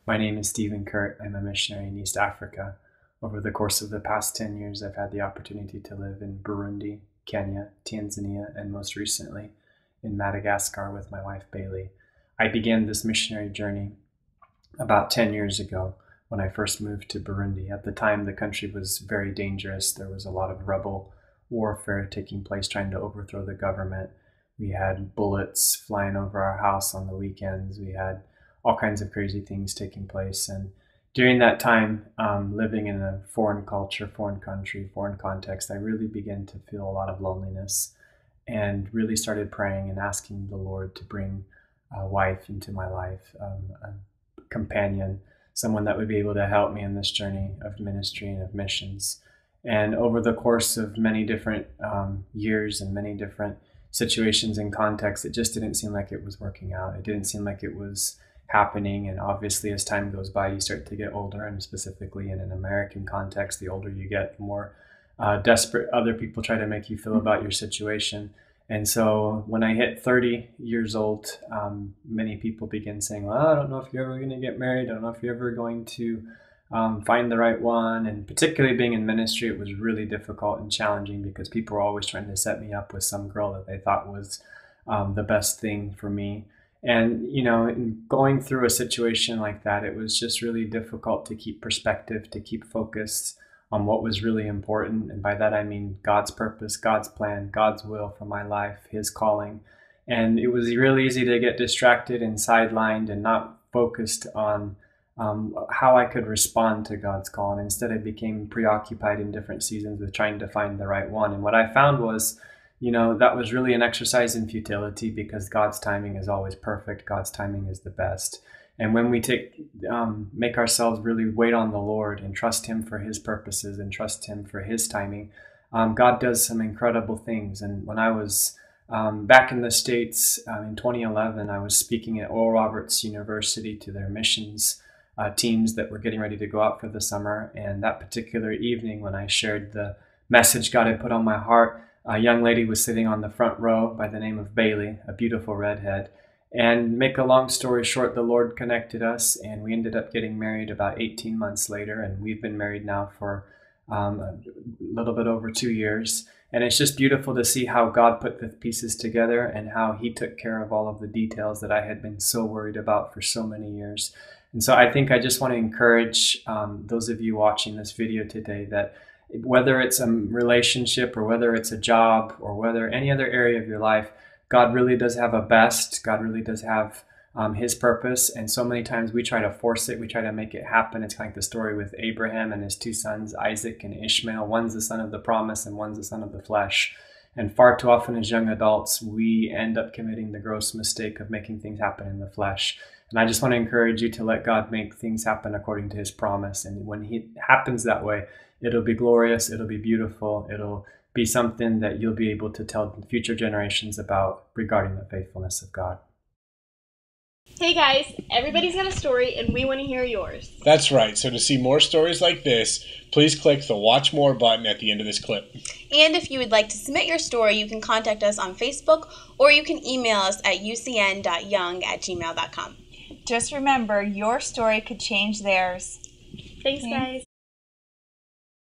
My name is Stephen Kurt. I'm a missionary in East Africa. Over the course of the past 10 years, I've had the opportunity to live in Burundi, Kenya, Tanzania, and most recently in Madagascar with my wife Bailey. I began this missionary journey about 10 years ago when I first moved to Burundi. At the time, the country was very dangerous. There was a lot of rebel warfare taking place trying to overthrow the government. We had bullets flying over our house on the weekends. We had all kinds of crazy things taking place. And during that time, living in a foreign culture, foreign country, foreign context, I really began to feel a lot of loneliness and really started praying and asking the Lord to bring a wife into my life, a companion, someone that would be able to help me in this journey of ministry and of missions. And over the course of many different years and many different situations and contexts, it just didn't seem like it was working out. It didn't seem like it was happening. And obviously, as time goes by, you start to get older, and specifically in an American context, the older you get, the more desperate other people try to make you feel about your situation. And so when I hit 30 years old, many people begin saying, well, I don't know if you're ever going to get married. I don't know if you're ever going to find the right one. And particularly being in ministry, it was really difficult and challenging because people were always trying to set me up with some girl that they thought was the best thing for me. And, in going through a situation like that, it was just really difficult to keep perspective, to keep focused on what was really important. And by that, I mean God's purpose, God's plan, God's will for my life, His calling. And it was really easy to get distracted and sidelined and not focused on how I could respond to God's call. And instead, I became preoccupied in different seasons with trying to find the right one. And what I found was, that was really an exercise in futility because God's timing is always perfect. God's timing is the best. And when we make ourselves really wait on the Lord and trust Him for His purposes and trust Him for His timing, God does some incredible things. And when I was back in the States in 2011, I was speaking at Oral Roberts University to their missions teams that were getting ready to go out for the summer. And that particular evening, when I shared the message God had put on my heart, a young lady was sitting on the front row by the name of Bailey, a beautiful redhead. And make a long story short, the Lord connected us, and we ended up getting married about 18 months later. And we've been married now for a little bit over 2 years. And it's just beautiful to see how God put the pieces together and how He took care of all of the details that I had been so worried about for so many years. And so I think I just want to encourage those of you watching this video today that whether it's a relationship or whether it's a job or whether any other area of your life, God really does have a best. God really does have His purpose. And so many times we try to force it. We try to make it happen. It's kind of like the story with Abraham and his two sons, Isaac and Ishmael. One's the son of the promise and one's the son of the flesh. And far too often as young adults, we end up committing the gross mistake of making things happen in the flesh. And I just want to encourage you to let God make things happen according to His promise. And when He happens that way, it'll be glorious. It'll be beautiful. It'll be something that you'll be able to tell future generations about regarding the faithfulness of God. Hey guys, everybody's got a story and we want to hear yours. That's right. So to see more stories like this, please click the Watch More button at the end of this clip. And if you would like to submit your story, you can contact us on Facebook or you can email us at ucn.young@gmail.com. Just remember, your story could change theirs. Thanks, guys.